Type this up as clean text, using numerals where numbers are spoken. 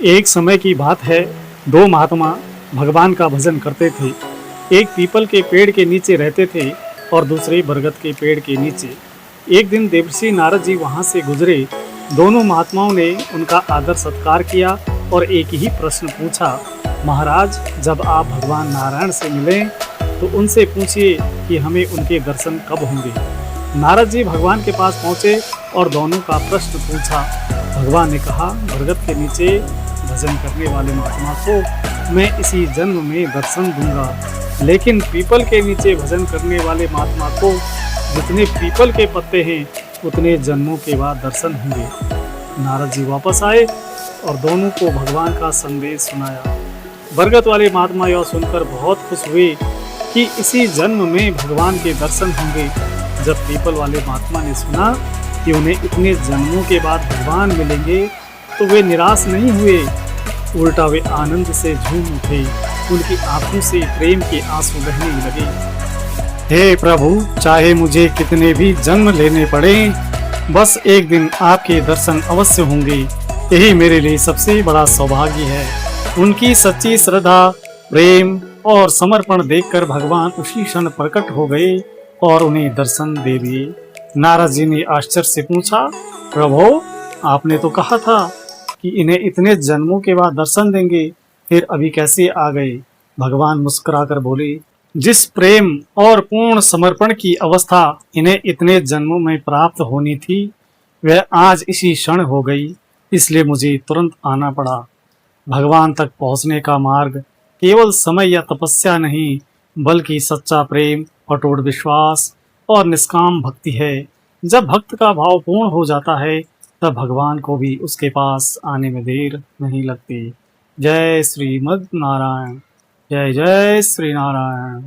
एक समय की बात है, दो महात्मा भगवान का भजन करते थे। एक पीपल के पेड़ के नीचे रहते थे और दूसरे बरगद के पेड़ के नीचे। एक दिन देवर्षि नारद जी वहां से गुजरे। दोनों महात्माओं ने उनका आदर सत्कार किया और एक ही प्रश्न पूछा, महाराज, जब आप भगवान नारायण से मिलें तो उनसे पूछिए कि हमें उनके दर्शन कब होंगे। नारद जी भगवान के पास पहुंचे और दोनों का प्रश्न पूछा। भगवान ने कहा, बरगद के नीचे भजन करने वाले महात्मा को मैं इसी जन्म में दर्शन दूंगा, लेकिन पीपल के नीचे भजन करने वाले महात्मा को जितने पीपल के पत्ते हैं उतने जन्मों के बाद दर्शन होंगे। नारद जी वापस आए और दोनों को भगवान का संदेश सुनाया। बरगद वाले महात्मा यह सुनकर बहुत खुश हुए कि इसी जन्म में भगवान के दर्शन होंगे। जब पीपल वाले महात्मा ने सुना कि उन्हें इतने जन्मों के बाद भगवान मिलेंगे तो वे निराश नहीं हुए, उल्टा वे आनंद से झूम उठे। उनकी आंखों से प्रेम के आंसू बहने लगे। हे प्रभु, चाहे मुझे कितने भी जन्म लेने पड़े, बस एक दिन आपके दर्शन अवश्य होंगे। यही मेरे लिए सबसे बड़ा सौभाग्य है। उनकी सच्ची श्रद्धा, प्रेम और समर्पण देखकर भगवान उसी क्षण प्रकट हो गए और उन्हें दर्शन दे दिए। नारद जी ने आश्चर्य से पूछा, प्रभु, आपने तो कहा था कि इन्हें इतने जन्मों के बाद दर्शन देंगे, फिर अभी कैसे आ गए? भगवान मुस्कुराकर बोले, जिस प्रेम और पूर्ण समर्पण की अवस्था इन्हें इतने जन्मों में प्राप्त होनी थी, वह आज इसी क्षण हो गई, इसलिए मुझे तुरंत आना पड़ा। भगवान तक पहुंचने का मार्ग केवल समय या तपस्या नहीं, बल्कि सच्चा प्रेम, अटूट विश्वास और निष्काम भक्ति है। जब भक्त का भाव पूर्ण हो जाता है, तब भगवान को भी उसके पास आने में देर नहीं लगती। जय श्रीमद् नारायण। जय जय श्री नारायण।